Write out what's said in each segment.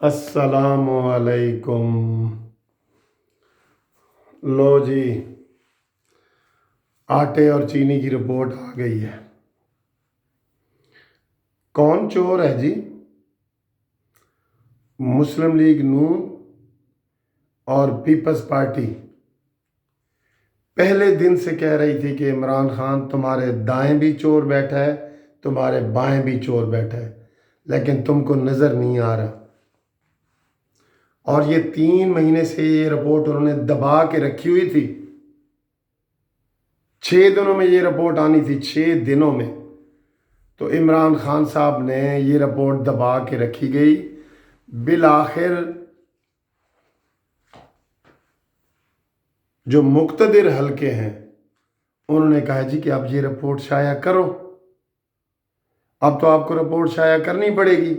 السلام علیکم۔ لو جی، آٹے اور چینی کی رپورٹ آ گئی ہے۔ کون چور ہے جی؟ مسلم لیگ نون اور پیپلز پارٹی پہلے دن سے کہہ رہی تھی کہ عمران خان تمہارے دائیں بھی چور بیٹھا ہے، تمہارے بائیں بھی چور بیٹھا ہے، لیکن تم کو نظر نہیں آ رہا۔ اور یہ 3 مہینے سے یہ رپورٹ انہوں نے دبا کے رکھی ہوئی تھی۔ 6 دنوں میں یہ رپورٹ آنی تھی، 6 دنوں میں۔ تو عمران خان صاحب نے یہ رپورٹ دبا کے رکھی گئی۔ بالآخر جو مقتدر حلقے ہیں انہوں نے کہا جی کہ اب یہ رپورٹ شائع کرو، اب تو آپ کو رپورٹ شائع کرنی پڑے گی۔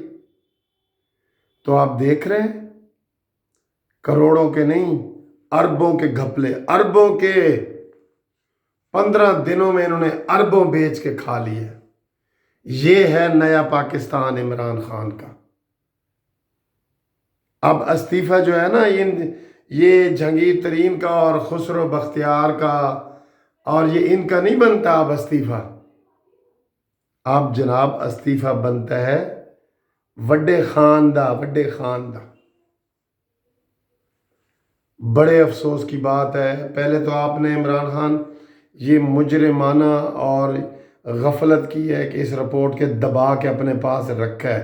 تو آپ دیکھ رہے ہیں کروڑوں کے نہیں، اربوں کے گھپلے، اربوں کے 15 دنوں میں انہوں نے اربوں بیچ کے کھا لیے۔ یہ ہے نیا پاکستان عمران خان کا۔ اب استعفیٰ جو ہے نا، یہ جہانگیر ترین کا اور خسرو بختیار کا اور یہ ان کا نہیں بنتا اب استعفیٰ۔ اب جناب استعفیٰ بنتا ہے وڈے خان دا، وڈے خان دا۔ بڑے افسوس کی بات ہے، پہلے تو آپ نے عمران خان یہ مجرمانہ اور غفلت کی ہے کہ اس رپورٹ کے دبا کے اپنے پاس رکھا ہے،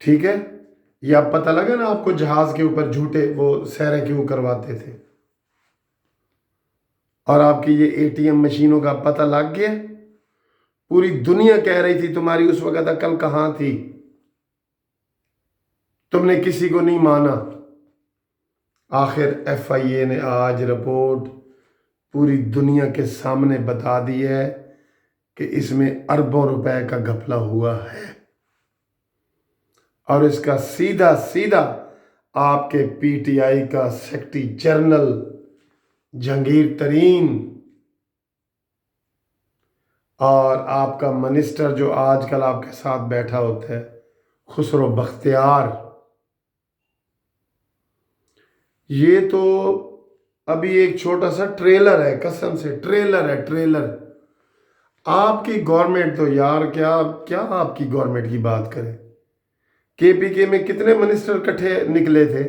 ٹھیک ہے؟ یہ اب پتہ لگا نا آپ کو، جہاز کے اوپر جھوٹے وہ سیریں کیوں کرواتے تھے، اور آپ کی یہ ATM مشینوں کا پتہ لگ گیا۔ پوری دنیا کہہ رہی تھی تمہاری اس وقت عقل کہاں تھی، تم نے کسی کو نہیں مانا۔ آخر FIA نے آج رپورٹ پوری دنیا کے سامنے بتا دی ہے کہ اس میں اربوں روپے کا گھپلہ ہوا ہے، اور اس کا سیدھا سیدھا آپ کے PTI کا سیکرٹری جنرل جہانگیر ترین اور آپ کا منسٹر جو آج کل آپ کے ساتھ بیٹھا ہوتا ہے خسرو بختیار، یہ تو ابھی ایک چھوٹا سا ٹریلر ہے، قسم سے ٹریلر ہے، ٹریلر۔ آپ کی گورنمنٹ تو یار کیا آپ کی گورنمنٹ کی بات کریں۔ KPK میں کتنے منسٹر کٹھے نکلے تھے؟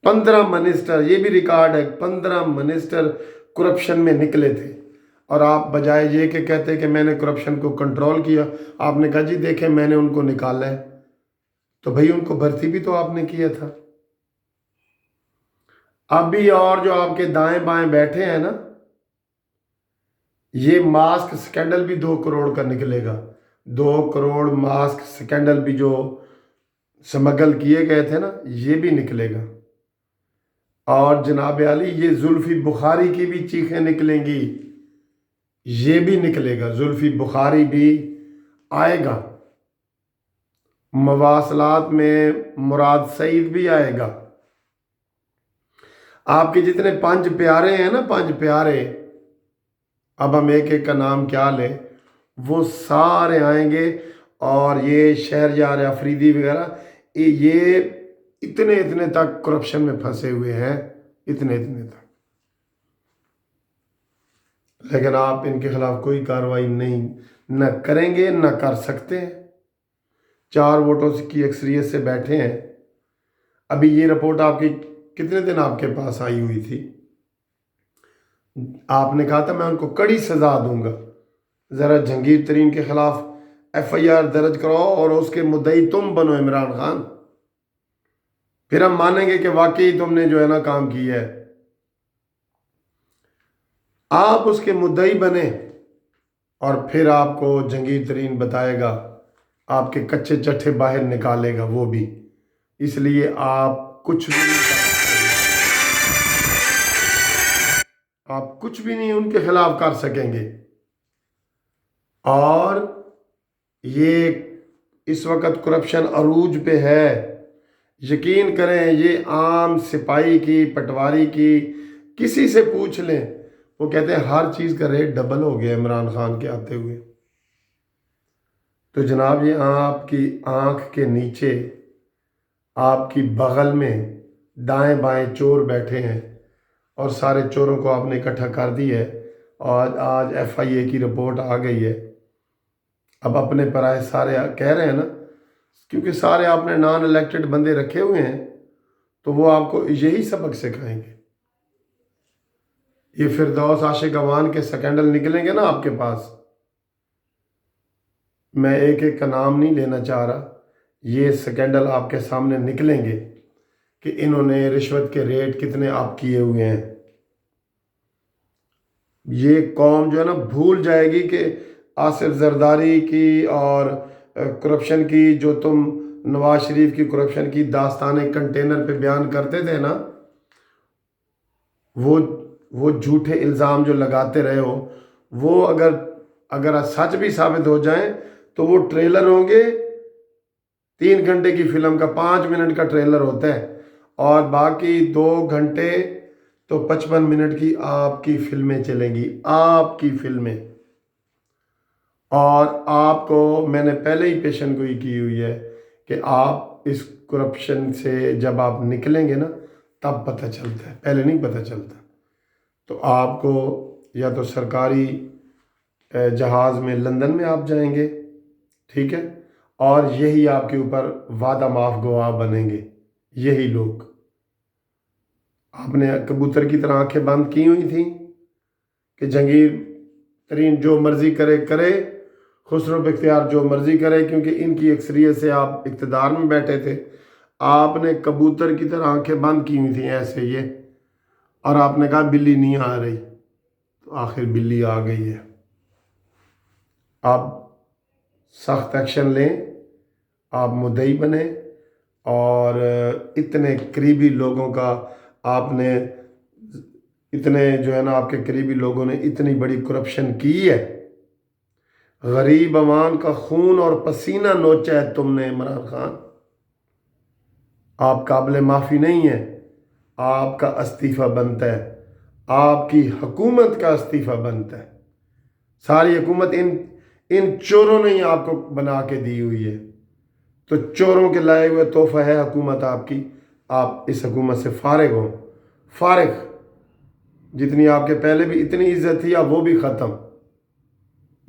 15 منسٹر، یہ بھی ریکارڈ ہے، 15 منسٹر کرپشن میں نکلے تھے، اور آپ بجائے یہ کہ کہتے کہ میں نے کرپشن کو کنٹرول کیا، آپ نے کہا جی دیکھیں میں نے ان کو نکالا ہے۔ تو بھئی ان کو بھرتی بھی تو آپ نے کیا تھا۔ ابھی اور جو آپ کے دائیں بائیں بیٹھے ہیں نا، یہ ماسک سکینڈل بھی 2 کروڑ کا نکلے گا۔ 2 کروڑ ماسک سکینڈل بھی جو سمگل کیے گئے تھے نا، یہ بھی نکلے گا۔ اور جناب عالی یہ زلفی بخاری کی بھی چیخیں نکلیں گی، یہ بھی نکلے گا، زلفی بخاری بھی آئے گا۔ مواصلات میں مراد سعید بھی آئے گا۔ آپ کے جتنے 5 پیارے ہیں نا، 5 پیارے، اب ہم ایک ایک کا نام کیا لیں، وہ سارے آئیں گے۔ اور یہ شہریار افریدی وغیرہ، یہ اتنے تک کرپشن میں پھنسے ہوئے ہیں، اتنے تک، لیکن آپ ان کے خلاف کوئی کارروائی نہ کریں گے، نہ کر سکتے ہیں۔ 4 ووٹوں کی اکثریت سے بیٹھے ہیں۔ ابھی یہ رپورٹ آپ کی کتنے دن آپ کے پاس آئی ہوئی تھی؟ آپ نے کہا تھا میں ان کو کڑی سزا دوں گا، ذرا جہانگیر ترین کے خلاف FIR درج کراؤ اور اس کے مدعی تم بنو عمران خان، پھر ہم مانیں گے کہ واقعی تم نے جو ہے نا کام کیا ہے۔ آپ اس کے مدعی بنے اور پھر آپ کو جہانگیر ترین بتائے گا، آپ کے کچے چٹھے باہر نکالے گا وہ بھی۔ اس لیے آپ کچھ بھی نہیں کر سکیں گے، آپ کچھ بھی نہیں ان کے خلاف کر سکیں گے۔ اور یہ اس وقت کرپشن عروج پہ ہے، یقین کریں، یہ عام سپاہی کی، پٹواری کی، کسی سے پوچھ لیں، وہ کہتے ہیں ہر چیز کا ریٹ ڈبل ہو گیا عمران خان کے آتے ہوئے۔ تو جناب یہ آپ کی آنکھ کے نیچے آپ کی بغل میں دائیں بائیں چور بیٹھے ہیں اور سارے چوروں کو آپ نے اکٹھا کر دی ہے، اور آج FIA کی رپورٹ آ گئی ہے۔ اب اپنے پرائے سارے کہہ رہے ہیں نا، کیونکہ سارے آپ نے نان الیکٹڈ بندے رکھے ہوئے ہیں، تو وہ آپ کو یہی سبق سکھائیں گے۔ یہ فردوس عاشق اوان کے سکینڈل نکلیں گے نا آپ کے پاس، میں ایک ایک کا نام نہیں لینا چاہ رہا، یہ سکینڈل آپ کے سامنے نکلیں گے کہ انہوں نے رشوت کے ریٹ کتنے آپ کیے ہوئے ہیں۔ یہ قوم جو ہے نا بھول جائے گی کہ آصف زرداری کی اور کرپشن کی، جو تم نواز شریف کی کرپشن کی داستانیں کنٹینر پہ بیان کرتے تھے نا، وہ جھوٹے الزام جو لگاتے رہے ہو، وہ اگر سچ بھی ثابت ہو جائیں تو وہ ٹریلر ہوں گے 3 گھنٹے کی فلم کا 5 منٹ کا ٹریلر ہوتا ہے، اور باقی 2 گھنٹے تو 55 منٹ کی آپ کی فلمیں چلیں گی، آپ کی فلمیں۔ اور آپ کو میں نے پہلے ہی پیشن گوئی کی ہوئی ہے کہ آپ اس کرپشن سے جب آپ نکلیں گے نا تب پتہ چلتا ہے، پہلے نہیں پتہ چلتا۔ تو آپ کو یا تو سرکاری جہاز میں لندن میں آپ جائیں گے، ٹھیک ہے، اور یہی آپ کے اوپر وعدہ معاف گواہ بنیں گے، یہی لوگ۔ آپ نے کبوتر کی طرح آنکھیں بند کی ہوئی تھیں کہ جہانگیر ترین جو مرضی کرے کرے، خسرو بختیار جو مرضی کرے، کیونکہ ان کی اکثریت سے آپ اقتدار میں بیٹھے تھے۔ آپ نے کبوتر کی طرح آنکھیں بند کی ہوئی تھیں ایسے یہ، اور آپ نے کہا بلی نہیں آ رہی، تو آخر بلی آ گئی ہے۔ آپ سخت ایکشن لیں، آپ مدعی بنیں، اور اتنے قریبی لوگوں کا آپ نے، اتنے جو ہے نا آپ کے قریبی لوگوں نے اتنی بڑی کرپشن کی ہے، غریب عوام کا خون اور پسینہ نوچا ہے تم نے عمران خان۔ آپ قابل معافی نہیں ہیں، آپ کا استعفیٰ بنتا ہے، آپ کی حکومت کا استعفیٰ بنتا ہے۔ ساری حکومت ان چوروں نے ہی آپ کو بنا کے دی ہوئی ہے، تو چوروں کے لائے ہوئے تحفہ ہے حکومت آپ کی۔ آپ اس حکومت سے فارغ ہوں، فارغ۔ جتنی آپ کے پہلے بھی اتنی عزت تھی اب وہ بھی ختم۔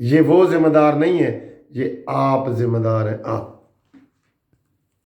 یہ وہ ذمہ دار نہیں ہے، یہ آپ ذمہ دار ہیں، آپ۔